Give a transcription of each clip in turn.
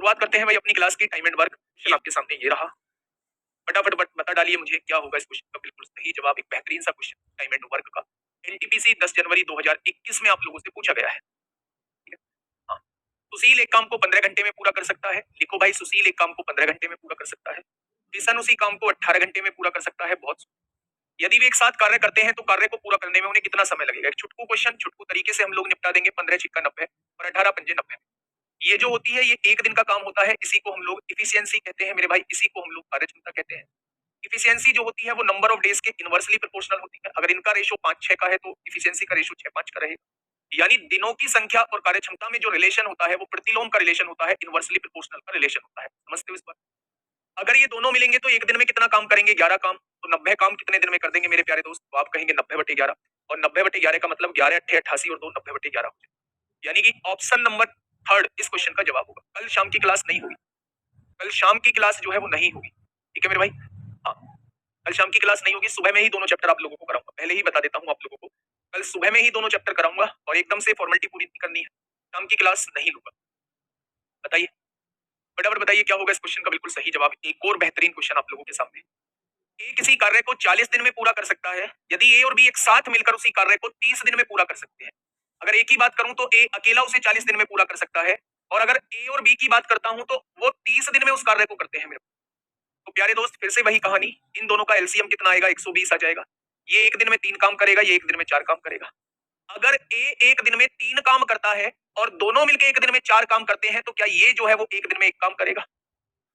शुरुआत करते हैं भाई अपनी क्लास की टाइम एंड वर्क। आपके सामने ये रहा, फटाफट बता डालिए मुझे क्या होगा इस क्वेश्चन का बिल्कुल सही जवाब। एक बेहतरीन सा क्वेश्चन टाइम एंड वर्क का, एनटीपीसी 10 जनवरी 2021 में आप लोगों से पूछा गया है। ठीक है? हाँ, सुशील एक काम को 15 घंटे में पूरा कर सकता है। लिखो भाई, सुशील एक काम को 15 घंटे में पूरा कर सकता है। किशन उसी काम को 18 घंटे में पूरा कर सकता है। बहुत, यदि वे एक साथ कार्य करते हैं तो कार्य को पूरा करने में उन्हें कितना समय लगेगा। एक छुटकू क्वेश्चन, छुटकू तरीके से हम लोग निपटा देंगे। 15 छिक्का 90 और 18 पंजे 90। ये जो होती है ये एक दिन का काम होता है। इसी को हम लोग इफिशियंसी कहते हैं मेरे भाई, इसी को हम लोग कार्यक्षमता कहते हैं। इफिशियंसी जो होती है वो नंबर ऑफ डेज के इनवर्सली प्रोपोर्शनल होती है। अगर इनका रेशो 5-6 का है तो इफिशियंसी का रेशो 6-5 का रहेगा। यानी दिनों की संख्या और कार्यक्षमता में जो रिलेशन होता है वो प्रतिलोम का रिलेशन होता है, इनवर्सली प्रोपोर्शनल का रिलेशन होता है। समझते हो इस बात? अगर ये दोनों मिलेंगे तो एक दिन में कितना काम करेंगे? 11 काम। तो 90 काम कितने दिन में कर देंगे मेरे प्यारे दोस्त? तो आप कहेंगे 90/11, और 90/11 का मतलब 11 8 88 और 2 90/11 हो जाए। यानी कि ऑप्शन नंबर थर्ड इस क्वेश्चन का जवाब होगा। कल शाम की क्लास नहीं होगी, कल शाम की क्लास जो है वो नहीं होगी। ठीक है मेरे भाई? हाँ, कल शाम की क्लास नहीं होगी। सुबह में ही दोनों चैप्टर आप लोगों को कराऊंगा। पहले ही बता देता हूँ आप लोगों को, कल सुबह में ही दोनों चैप्टर कराऊंगा और एकदम से फॉर्मेलिटी पूरी नहीं करनी है। शाम की क्लास नहीं लूंगा। बताइए, फटाफट बताइए क्या होगा इस क्वेश्चन का बिल्कुल सही जवाब। एक और बेहतरीन क्वेश्चन आप लोगों के सामने। ए किसी कार्य को 40 दिन में पूरा कर सकता है यदि ए और बी एक साथ मिलकर उसी कार्य को 30 दिन में पूरा कर सकते हैं। अगर ए की बात करूं तो ए अकेला उसे 40 दिन में पूरा कर सकता है, और अगर ए और बी की बात करता हूं तो वो 30 दिन में उस कार्य को करते हैं मेरे। तो प्यारे दोस्त फिर से वही कहानी, इन दोनों का एलसीएम कितना आएगा? 120 आ जाएगा। ये एक दिन में 3 काम करेगा, ये एक दिन में 4 काम करेगा। अगर ए एक दिन में 3 काम करता है और दोनों मिलकर एक दिन में 4 काम करते हैं तो क्या ये जो है वो एक दिन में 1 काम करेगा?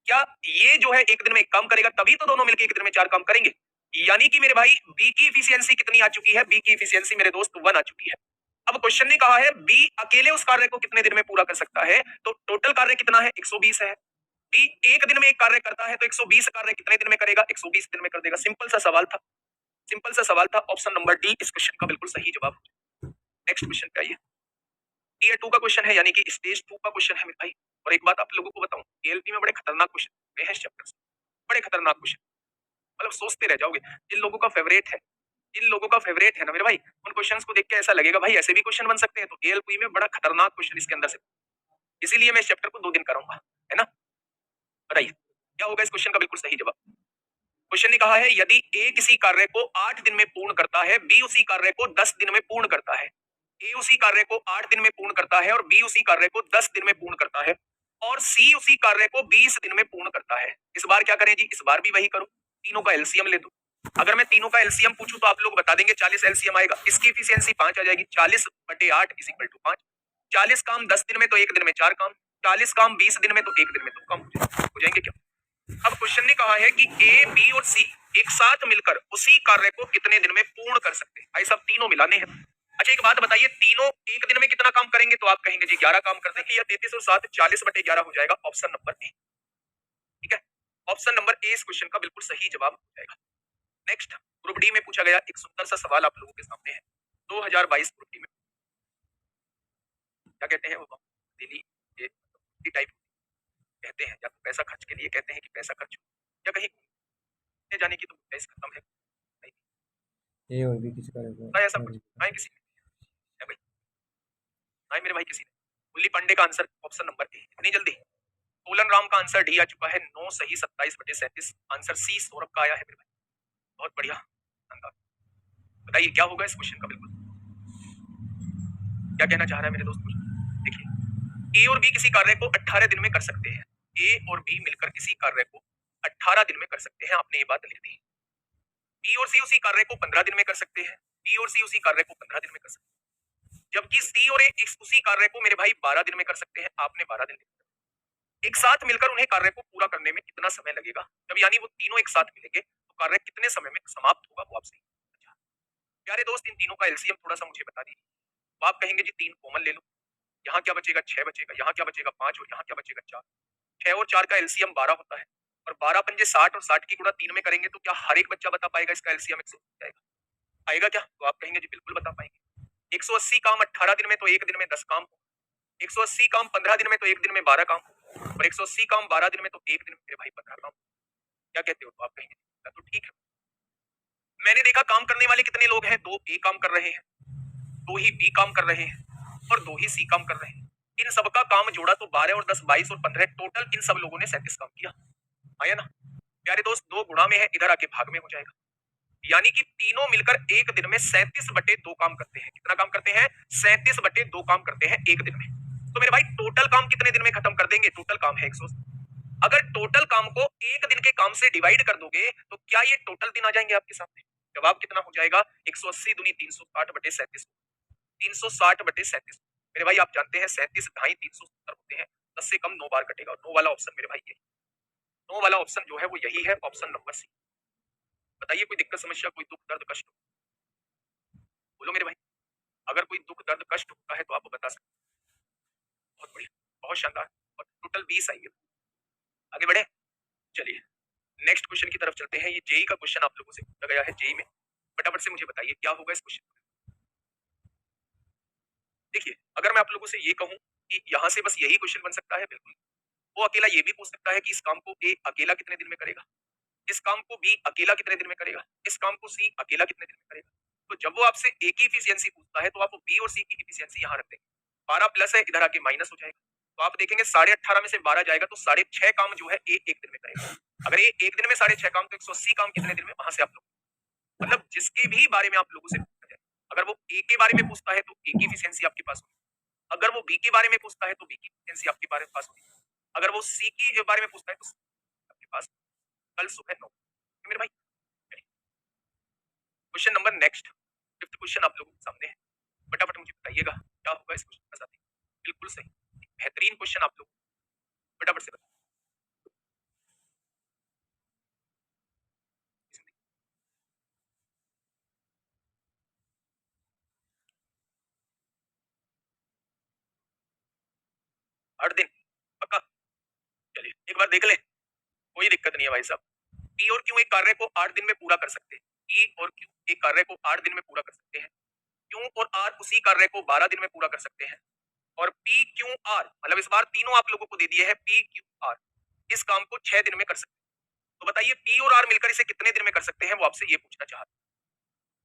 क्या ये जो है एक दिन में 1 काम करेगा? तभी तो दोनों मिलकर एक दिन में 4 काम करेंगे। यानी कि मेरे भाई बी की इफिशियंसी कितनी आ चुकी है? बी की इफिशियंसी मेरे दोस्त 1 आ चुकी है। अब क्वेश्चन ने कहा है बी अकेले उस कार्य को कितने दिन में पूरा कर सकता है, तो टोटल कार्य कितना है? 120 है। बी एक दिन में एक कार्य करता है तो 120 कार्य कितने दिन में करेगा? 120 दिन में कर देगा। सिंपल सा सवाल था, सिंपल सा सवाल था। ऑप्शन नंबर डी इस क्वेश्चन का बिल्कुल सही जवाब। नेक्स्ट क्वेश्चन पे आइए। टीयर 2 का क्वेश्चन है, यानी कि स्टेज 2 का क्वेश्चन है मेरे भाई। और एक बात आप लोगों को बताऊं, एएलपी में बड़े खतरनाक क्वेश्चन है इस चैप्टर से, बड़े खतरनाक क्वेश्चन, मतलब सोचते रह जाओगे। जिन लोगों का फेवरेट है, जिन लोगों का फेवरेट है ना मेरे भाई, उन क्वेश्चंस को देख के ऐसा लगेगा भाई ऐसे भी क्वेश्चन बन सकते हैं। तो एएलपी में बड़ा खतरनाक क्वेश्चन इसके अंदर से, इसीलिए मैं इस चैप्टर को 2 दिन कराऊंगा, है ना? बताइए क्या होगा इस क्वेश्चन का बिल्कुल सही जवाब। क्वेश्चन ने कहा है यदि ए किसी कार्य को 8 दिन में पूर्ण करता है, बी उसी कार्य को 10 दिन में पूर्ण करता है। ए उसी कार्य को 8 दिन में पूर्ण करता है और बी उसी कार्य को 10 दिन में पूर्ण करता है, और सी उसी कार्य को 20 दिन में पूर्ण करता है। इस बार क्या करें जी? इस बार भी वही करो, तीनों का एलसीएम ले दो। अगर मैं तीनों का एलसीएम पूछूं तो आप लोग बता देंगे 40 एलसीएम आएगा। इसकी एफिशिएंसी 5 आ जाएगी। 40/8 इज इक्वल टू 5। 40 काम 10 दिन में तो एक दिन में 4 काम, 40 काम 20 दिन में तो एक दिन में 2 काम हो जाएंगे क्या? अब क्वेश्चन ने कहा है कि ए, बी और सी एक साथ मिलकर उसी कार्य को कितने दिन में पूर्ण कर सकते हैं। भाई साहब तीनों मिलाने हैं। अच्छा एक बात बताइए, तीनों एक दिन में कितना काम करेंगे? तो आप कहेंगे जी 11 काम कर देंगे, या 33 और 7 40/11 हो जाएगा। ऑप्शन नंबर ए, ठीक है? ऑप्शन नंबर ए इस क्वेश्चन का बिल्कुल सही जवाब हो जाएगा। नेक्स्ट, ग्रुप डी में पूछा गया एक सुंदर सा सवाल आप लोगों के सामने है। 2022 ग्रुप डी में क्या कहते हैं वो डेली ये टाइप कहते हैं, या तो पैसा खर्च के लिए कहते हैं कि पैसा खर्च हो, या कहीं घूमने जाने की तो गुंजाइश खत्म है। ए और बी किसी कार्य को ना ऐसा कुछ ना ही किसी ने है भाई, ना ही मेरे भाई किसी ने। मुरली पांडे का आंसर ऑप्शन नंबर ए। इतनी जल्दी? सोलन राम का आंसर डी आ चुका है। 9 सही 27/37। आंसर सी सौरभ का आया है मेरे भाई। बहुत बढ़िया, शानदार। बताइए क्या होगा इस क्वेश्चन का बिल्कुल, क्या कहना चाह रहा है मेरे दोस्त? देखिए, ए और बी किसी कार्य को 18 दिन में कर सकते हैं। ए और बी मिलकर किसी कार्य को 18 दिन में कर सकते हैं। आपने ये बात लिख दी। बी और सी उसी कार्य को 15 दिन में कर सकते हैं। बी और सी उसी कार्य को 15 दिन में कर सकते हैं, जबकि सी और ए उसी कार्य को मेरे भाई 12 दिन में कर सकते हैं। आपने 12 दिन लिख दिया। एक साथ मिलकर उन्हें कार्य को पूरा करने में कितना समय लगेगा? जब यानी वो तीनों एक साथ मिलेंगे तो कार्य कितने समय में समाप्त होगा वो आपसे। अच्छा प्यारे दोस्त, इन तीनों का एलसीएम थोड़ा सा मुझे बता दीजिए। तो आप कहेंगे जी 3 कॉमन ले लो, यहाँ क्या बचेगा? 6 बचेगा, यहाँ क्या बचेगा? 5, और यहाँ क्या बचेगा? 4। 6 और 4 का एलसीएम 12 होता है, और 12 पंजे 60, और 60 की गुणा 3 में करेंगे तो क्या हर एक बच्चा बता पाएगा इसका एलसीएम 180 आएगा? आएगा क्या? तो आप कहेंगे जी बिल्कुल बता पाएंगे। 180 काम 18 दिन में तो एक दिन में 10 काम, 180 काम 15 दिन में तो एक दिन में 12 काम, और 180 काम 12 दिन में तो एक दिन में मेरे भाई 15 काम। क्या कहते हो? तो आप कहेंगे तो ठीक है। मैंने देखा काम करने वाले कितने लोग हैं? 2 ए काम कर रहे हैं, 2 ही बी काम कर रहे हैं, और 2 ही सी काम कर रहे हैं। इन सबका काम जोड़ा तो 12 और 10 22 और 15 टोटल इन सब लोगों ने 37 काम किया। आया ना प्यारे दोस्त, 2 गुणा में है, इधर आके भाग में हो जाएगा। यानी कि तीनों मिलकर एक दिन में 37/2 काम करते हैं। कितना काम करते हैं? 37/2 काम करते हैं एक दिन में। तो मेरे भाई टोटल काम कितने दिन में खत्म कर देंगे? टोटल काम है 100। अगर टोटल काम को एक दिन के काम से डिवाइड कर दोगे तो क्या ये टोटल दिन आ जाएंगे आपके सामने? जवाब कितना हो जाएगा? 180 दूनी 360/37। 360/37। मेरे भाई आप जानते हैं 37 ढाई 370 होते हैं। 10 से कम 9 बार कटेगा। 9 वाला ऑप्शन मेरे भाई ये, 9 वाला ऑप्शन जो है वो यही है, ऑप्शन नंबर सी। बताइए कोई दिक्कत समस्या, कोई दुख दर्द कष्ट? बोलो मेरे भाई, अगर कोई दुख दर्द कष्ट होता है तो आप बता सकते हैं। बहुत बढ़िया, बहुत शानदार। और टोटल 20 आई है। आगे बढ़े, चलिए नेक्स्ट क्वेश्चन की तरफ चलते हैं। ये जेई का क्वेश्चन आप लोगों से पूछा गया है। जेई में फटाफट से मुझे बताइए क्या होगा इस क्वेश्चन में। देखिए अगर मैं आप लोगों से ये कहूं कि यहाँ से बस यही क्वेश्चन बन सकता है, बिल्कुल वो अकेला ये भी पूछ सकता है कि इस काम को ए अकेला कितने दिन में करेगा, इस काम को बी अकेला कितने दिन में करेगा, इस काम को सी अकेला कितने दिन में करेगा। तो जब वो आपसे ए की इफिशियंसी पूछता है तो आप बी और सी की इफिशियंसी यहाँ रख देंगे। 12 प्लस है, इधर आके माइनस हो जाएगा। तो आप देखेंगे 18.5 में से 12 जाएगा तो 6.5 काम जो है ए एक दिन में करेगा। अगर ये एक दिन में 6.5 काम तो 180 काम कितने दिन में, वहां से आप लोग मतलब जिसके भी बारे में आप लोगों से पूछा जाए, अगर वो ए के बारे में पूछता है तो ए की इफिशियंसी आपके पास होगी, अगर वो बी के बारे में पूछता है तो बी की इफिशियंसी आपके पास होगी, अगर वो सी के बारे में पूछता है तो आपके पास कल सुबह 9। मेरे भाई question number next, fifth question आप लोगों के सामने है। फटाफट मुझे बताइएगा क्या होगा इस क्वेश्चन का साथ। बिल्कुल सही, बेहतरीन क्वेश्चन आप लोग फटाफट से बताइए। 8 दिन पक्का? चलिए एक बार देख ले, कोई दिक्कत नहीं है भाई साहब। पी और क्यू एक कार्य को 8 दिन में पूरा कर सकते हैं। पी और क्यू एक कार्य को 8 दिन में पूरा कर सकते हैं। क्यू और आर उसी कार्य को 12 दिन में पूरा कर सकते हैं। और पी क्यू आर मतलब इस बार तीनों आप लोगों को दे दिए है, पी क्यू आर इस काम को 6 दिन में कर सकते हैं। तो बताइए पी और आर मिलकर इसे कितने दिन में कर सकते हैं, वो आपसे ये पूछना चाहते हैं।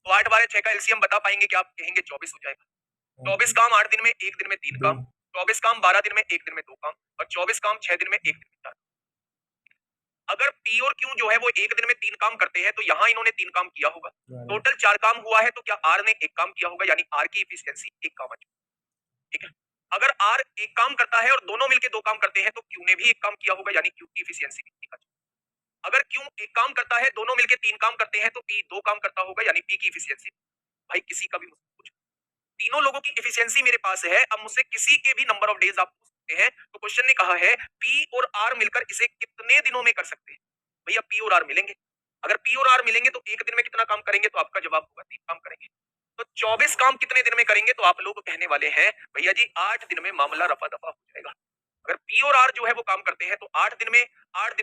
तो 8 12 6 का एलसीएम बता पाएंगे कि आप कहेंगे 24 हो जाएगा। 24 काम 8 दिन में, एक दिन में 3 काम। 24 काम 12 दिन में, एक दिन में 2 काम। और 24 काम 6 दिन में, एक दिन में 4। अगर पी और क्यू जो है वो एक दिन में 3 काम करते हैं तो यहाँ इन्होंने 3 काम किया होगा, टोटल 4 काम हुआ है। तो क्या आर ने एक काम किया होगा, यानी आर की इफिशियंसी एक काम आ चुकी है। ठीक है, अगर आर एक काम करता है और दोनों मिलकर 2 काम करते हैं तो क्यू ने भी एक काम किया होगा, यानी क्यू की इफिशियंसी भी एक आ चुकी है। अगर क्यू एक काम करता है, दोनों मिलकर 3 काम करते हैं तो पी 2 काम करता होगा, यानी पी की इफिशियंसी। भाई किसी का भी मुझसे पूछो, तीनों लोगों की एफिशिएंसी मेरे पास है। अब मुझसे किसी के भी नंबर ऑफ डेज आप पूछ सकते हैं। तो क्वेश्चन ने कहा है पी और आर मिलकर इसे कितने दिनों में कर सकते हैं। भैया पी और आर मिलेंगे, अगर पी और आर मिलेंगे तो एक दिन में कितना काम करेंगे, तो आपका जवाब होगा 3 काम करेंगे। तो 24 काम कितने दिन में करेंगे, तो आप लोग कहने वाले हैं भैया जी 8 दिन में मामला रफा दफा हो जाएगा। अगर पी और आर जो है वो काम करते हैं तो 8 दिन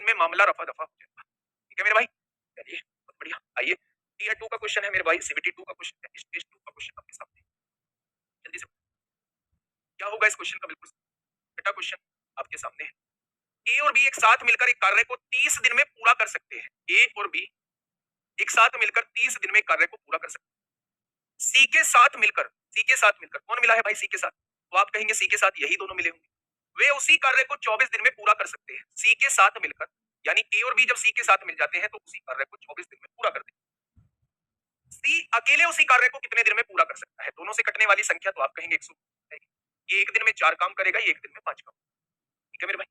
में मामला रफा दफा हो जाएगा। ठीक है मेरे भाई, चलिए बहुत बढ़िया। आइए टीयर 2 का क्वेश्चन है मेरे भाई, सीबीटी 2 का क्वेश्चन है, स्टेज 2 का क्वेश्चन आपके सामने। जल्दी से क्या होगा इस क्वेश्चन का, बिल्कुल छठा क्वेश्चन आपके सामने है। ए और बी एक साथ मिलकर एक कार्य को 30 दिन में पूरा कर सकते हैं। ए और बी एक साथ मिलकर 30 दिन में कार्य को पूरा कर सकते हैं। सी के साथ मिलकर कौन मिला है भाई सी के साथ, तो आप कहेंगे सी के साथ यही दोनों मिले होंगे। वे उसी कार्य को 24 दिन में पूरा कर सकते हैं। सी के साथ मिलकर, यानी ए और बी जब सी के साथ मिल जाते हैं तो उसी कार्य को 24 दिन में पूरा कर देते हैं। सी अकेले उसी कार्य को कितने दिन में पूरा कर सकता है, दोनों से कटने वाली संख्या, तो आप कहेंगे 100। ये एक दिन में 4 काम करेगा, ये एक दिन में 5 काम। ठीक है मेरे भाई,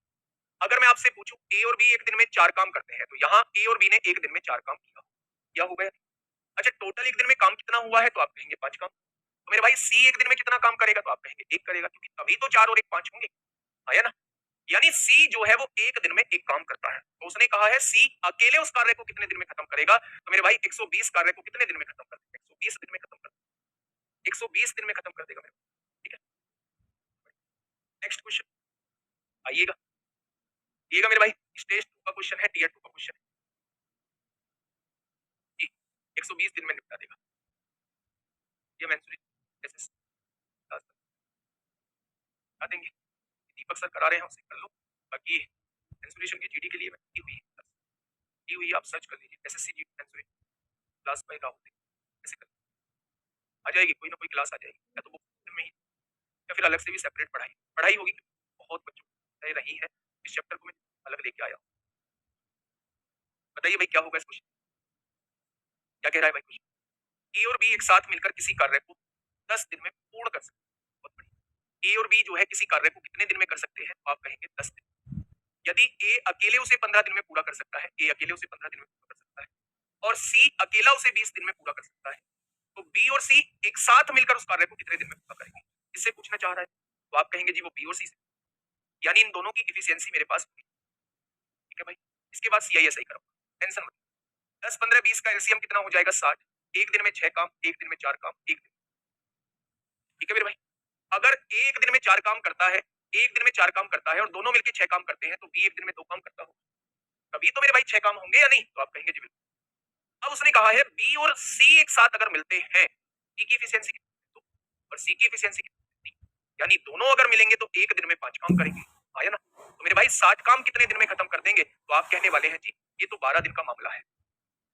अगर मैं आपसे पूछूं ए और बी एक दिन में 4 काम करते हैं तो यहाँ ए और बी ने एक दिन में 4 काम किया होगा। अच्छा टोटल एक दिन में काम कितना हुआ है, तो आप कहेंगे 5 काम। तो मेरे भाई सी एक दिन में कितना काम करेगा, तो आप कहेंगे 1 करेगा, क्योंकि तभी तो 4 और 1 5 होंगे। है ना, यानी सी जो है वो एक दिन में एक काम करता है। तो उसने कहा है सी अकेले उस कार्य को कितने दिन में खत्म करेगा, तो मेरे भाई 120 कार्य को कितने दिन में खत्म कर देगा, 120 दिन में खत्म कर देगा। 120 दिन में खत्म कर देगा मेरे। ठीक है, नेक्स्ट क्वेश्चन आइएगा, आइएगा मेरे भाई। स्टेज 2 का क्वेश्चन है, टीयर 2 का क्वेश्चन है जी। 120 दिन में निपटा देगा ये मेंसुरेशन बता देंगे। दीपक सर करा रहे हैं, उससे कर लो। बाकी मेंसुरेशन की जीडी के लिए मैं की हुई है, आप सर्च कर लीजिए SSC GD mensuration class by Rahul, ऐसे कर आ जाएगी, कोई ना कोई क्लास आ जाएगी, या तो बुक में ही या फिर अलग से भी सेपरेट पढ़ाई पढ़ाई होगी? बहुत बच्चों को रही है, इस चैप्टर को मैं अलग लेके आया हूँ। बताइए भाई क्या होगा इस क्वेश्चन? क्या कह रहा है भाई क्वेश्चन? ए और बी एक साथ मिलकर किसी कार्य को 10 दिन में पूर्ण कर सकते हैं। बहुत बढ़िया। ए और बी जो है किसी कार्य को कितने दिन में कर सकते हैं? तो आप कहेंगे 10 दिन। यदि ए अकेले उसे 15 दिन में पूरा कर सकता है, ए अकेले उसे 15 दिन में पूरा कर सकता है और सी अकेला उसे 20 दिन में पूरा कर सकता है, तो बी और सी एक साथ मिलकर उस कार्य को कितने दिन में पूरा करेंगे? इससे पूछना चाह रहा है। तो आप कहेंगे जी वो बी और सी से, यानी इन दोनों की एफिशिएंसी मेरे पास होगी। ठीक है भाई। इसके बाद सीआईएसआई करूंगा, टेंशन मत। 10 15 20 का एलसीएम कितना हो जाएगा? 60। एक दिन में 6 काम, एक दिन में 4 काम, एक दिन। ठीक है मेरे भाई। अगर एक दिन में 4 काम करता है, एक दिन में 4 काम करता है और दोनों मिलकर 6 काम करते हैं, तो बी एक दिन में 2 काम करता हो, तभी तो मेरे भाई 6 काम होंगे या नहीं? तो आप कहेंगे जी बिल्कुल। अब उसने कहा है बी और सी एक साथ अगर मिलते हैं, बी की एफिशिएंसी कितनी और सी की एफिशिएंसी कितनी, यानी दोनों अगर मिलेंगे तो एक दिन में 5 काम करेंगे। आया ना? तो मेरे भाई 60 काम कितने दिन में खत्म कर देंगे? तो आप कहने वाले हैं जी ये तो 12 दिन का मामला है,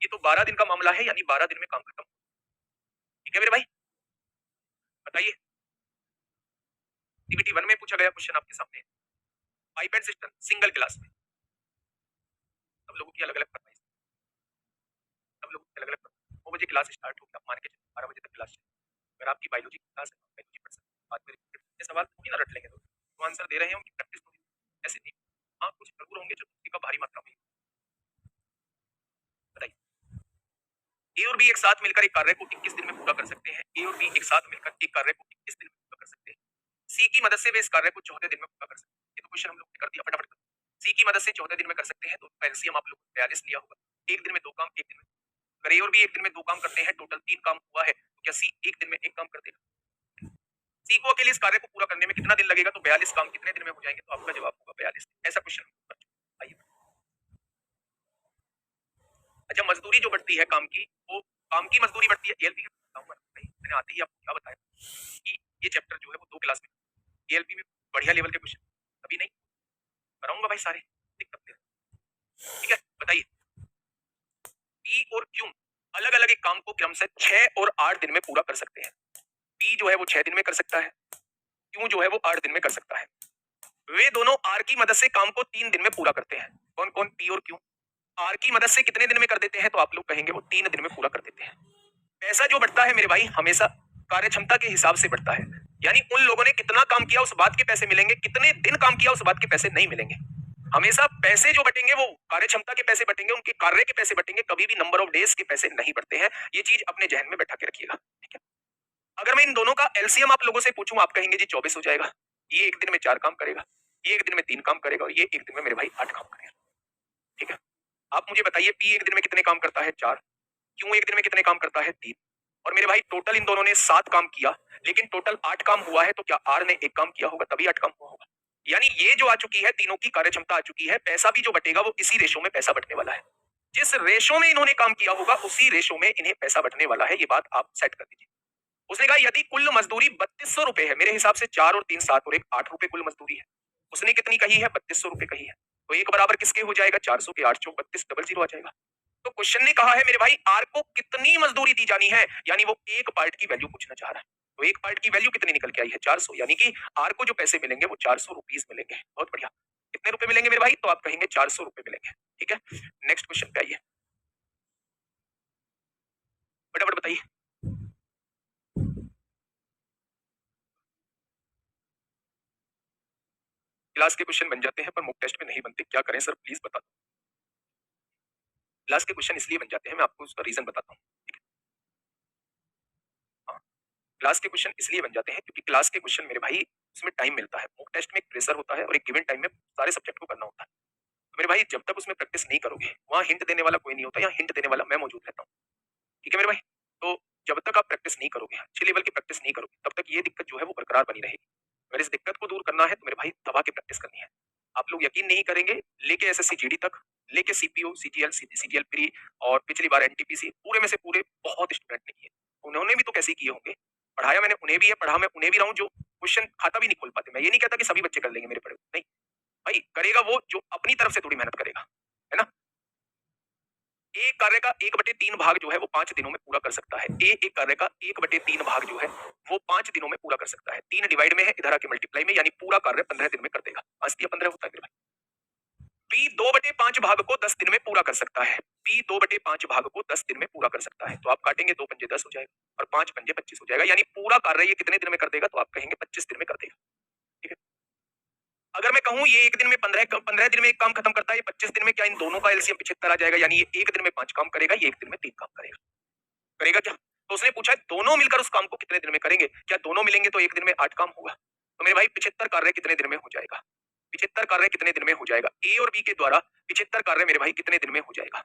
ये तो 12 दिन का मामला है, यानी 12 दिन में काम खत्म। ठीक है मेरे भाई। बताइए एक्टिविटी 1 में पूछा गया क्वेश्चन आपके सामने, आईपैड सिस्टम सिंगल क्लास में, सब लोगों की अलग अलग फरमाइश, सब लोगों की अलग अलग 9 बजे क्लास स्टार्ट होगी, आप मान के चलिए 12 बजे तक क्लास चलेगी। अगर आपकी बायोलॉजी की क्लास है तो बायोलॉजी पढ़ सकते हैं, बाद में ये सवाल थोड़ी ना रट लेंगे तो आंसर दे रहे हैं उनकी प्रैक्टिस होगी, ऐसे नहीं। हाँ कुछ जरूर होंगे जो तुक्के का भारी मात्रा में। बताइए ए और बी एक साथ मिलकर एक कार्य को 21 दिन में पूरा कर सकते हैं, ए और बी एक साथ मिलकर एक कार्य को 21 दिन में पूरा कर सकते हैं, सी की मदद से वे इस कार्य को 14 दिन में पूरा कर सकते हैं। ये तो क्वेश्चन हम लोग ने कर दिया फटाफट। सी की मदद से 14 दिन में कर सकते हैं, तो एलसीएम आप लोग 42 लिया होगा। एक दिन में 2 काम, एक दिन में। अगर ए और बी एक दिन में 2 काम करते हैं, टोटल 3 काम हुआ है, तो क्या सी एक दिन में 1 काम कर देगा? सी को अकेले इस कार्य को पूरा करने में कितना दिन लगेगा? तो 42 काम कितने दिन में हो जाएंगे? तो आपका जवाब होगा 42। ऐसा क्वेश्चन। आइए अच्छा, मजदूरी जो बढ़ती है काम की, वो काम की मजदूरी बढ़ती है एएलपी में। मैंने आते ही आपको क्या बताया कि ये चैप्टर जो है वो 2 क्लास में, एएलपी में बढ़िया लेवल के क्वेश्चन अभी नहीं कराऊंगा भाई सारे, दिक्कत नहीं। ठीक है बताइए पी और क्यू अलग अलग एक काम को क्रमशः 6 और 8 दिन में पूरा कर सकते हैं। पी जो है वो 6 दिन में कर सकता है, क्यू जो है वो 8 दिन में कर सकता है। वे दोनों आर की मदद से काम को 3 दिन में पूरा करते हैं। कौन कौन? पी और क्यू। आर की मदद से कितने दिन में कर देते हैं? तो आप लोग कहेंगे वो 3 दिन में पूरा कर देते हैं। पैसा जो बढ़ता है मेरे भाई हमेशा कार्य क्षमता के हिसाब से बढ़ता है, यानी उन लोगों ने कितना काम किया उस बात के पैसे मिलेंगे, कितने दिन काम किया उस बात के पैसे नहीं मिलेंगे। हमेशा पैसे जो बटेंगे वो कार्य क्षमता के पैसे बटेंगे, उनके कार्य के पैसे बटेंगे, कभी भी नंबर ऑफ डेज के पैसे नहीं बढ़ते हैं। ये चीज अपने जहन में बैठा के रखिएगा। ठीक है। अगर मैं इन दोनों का एलसीएम आप लोगों से पूछूं, आप कहेंगे जी 24 हो जाएगा। ये एक दिन में 4 काम करेगा, ये एक दिन में 3 काम करेगा और ये एक दिन में मेरे भाई 8 काम करेगा। ठीक है। आप मुझे बताइए पी एक दिन में कितने काम करता है? 4। क्यों एक दिन में कितने काम करता है? 3। और मेरे भाई टोटल इन दोनों ने 7 काम किया, लेकिन टोटल 8 काम हुआ है, तो क्या आर ने 1 काम किया होगा तभी 8 काम हुआ होगा? यानी ये जो आ चुकी है, तीनों की कार्य क्षमता आ चुकी है, पैसा भी जो बटेगा वो इसी रेशो में पैसा बटने वाला है। जिस रेशो में इन्होंने काम किया होगा उसी रेशो में इन्हें पैसा बटने वाला है। ये बात आप सेट कर दीजिए। उसने कहा यदि कुल मजदूरी 3200 रुपए है, मेरे हिसाब से 4 और 3 7 और 1 8 रुपए कुल मजदूरी है, उसने कितनी कही है? 3200 रुपए कही है। तो एक बराबर किसके हो जाएगा? 400 के 8 चौक 32 डबल जीरो आ जाएगा। तो क्वेश्चन ने कहा है मेरे भाई आर को कितनी मजदूरी दी जानी है, यानी वो एक पार्ट की वैल्यू पूछना चाह रहा है। तो एक पार्ट की वैल्यू कितनी निकल के आई है? 400, यानी कि आर को जो पैसे मिलेंगे वो 400 रुपीज मिलेंगे। बहुत बढ़िया। कितने रुपए मिलेंगे मेरे भाई? तो आप कहेंगे 400 रुपए मिलेंगे। ठीक है। नेक्स्ट क्वेश्चन पे आइए, फटाफट बताइए। क्लास के क्वेश्चन बन जाते हैं पर मॉक टेस्ट में नहीं बनते, क्या करें सर प्लीज बता दो। क्लास के क्वेश्चन इसलिए बन जाते हैं, मैं आपको उसका रीजन बताता हूँ। ठीक है। हाँ, क्लास के क्वेश्चन इसलिए बन जाते हैं क्योंकि क्लास के क्वेश्चन मेरे भाई उसमें टाइम मिलता है, मॉक टेस्ट में एक प्रेशर होता है और एक गिवन टाइम में सारे सब्जेक्ट को करना होता है। तो मेरे भाई जब तक उसमें प्रैक्टिस नहीं करोगे, वहाँ हिंट देने वाला कोई नहीं होता, यहाँ हिंट देने वाला मैं मौजूद रहता हूँ। ठीक है मेरे भाई। तो जब तक आप प्रैक्टिस नहीं करोगे, अच्छे लेवल की प्रैक्टिस नहीं करोगे, तब तक ये दिक्कत जो है वो बरकरार बनी रहेगी। अगर इस दिक्कत को दूर करना है तो मेरे भाई दबा के प्रैक्टिस करनी है। आप लोग यकीन नहीं करेंगे, लेके एसएससी जीडी तक, लेके सीपीओ सीजीएल सीजीएल प्री और पिछली बार एनटीपीसी, पूरे में से पूरे बहुत स्टूडेंट ने किए। उन्होंने भी तो कैसे किए होंगे, पढ़ाया मैंने उन्हें भी है, पढ़ा मैं उन्हें भी रहा हूँ, जो क्वेश्चन खाता भी नहीं खोल पाते। मैं ये नहीं कहता कि सभी बच्चे कर लेंगे मेरे पढ़े, नहीं भाई, करेगा वो जो अपनी तरफ से थोड़ी मेहनत करेगा, है ना। एक कार्य का 1/3 भाग जो है वो 5 दिनों में पूरा कर सकता है। ए एक कार्य का 1/3 भाग जो है वो 5 दिनों में पूरा कर सकता है। 3 डिवाइड में है, इधर आके मल्टीप्लाई में, यानी पूरा कार्य 15 दिन में कर देगा। 5 या 15 होता है मेरे भाई। बी 2/5 भाग को 10 दिन में पूरा कर सकता है। बी 2/5 भाग को 10 दिन में पूरा कर सकता है। तो आप काटेंगे, 2 पंजे 10 हो जाएगा और 5 पंजे 25 हो जाएगा, यानी पूरा कार्य ये कितने दिन में कर देगा? तो आप कहेंगे 25 दिन में कर देगा। ठीक है। अगर मैं कहूं ये एक दिन में 15 दिन में एक काम खत्म करता है, ये 25 दिन में, क्या इन दोनों का एलसीएम 75 आ जाएगा? यानी ये एक दिन में 5 काम करेगा, ये एक दिन में 3 काम करेगा। करेगा क्या? तो उसने पूछा है दोनों मिलकर उस काम को कितने दिन में करेंगे? क्या दोनों मिलेंगे तो एक दिन में 8 काम होगा? तो मेरे भाई 75 कार्य कितने दिन में हो जाएगा? 75 कार्य कितने दिन में हो जाएगा? ए और बी के द्वारा 75 कार्य मेरे भाई कितने दिन में हो जाएगा?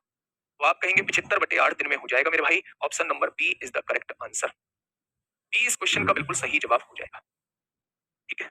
तो आप कहेंगे 75/8 दिन में हो जाएगा मेरे भाई। Option number B is the correct answer. B इस क्वेश्चन का बिल्कुल सही जवाब हो जाएगा। ठीक है।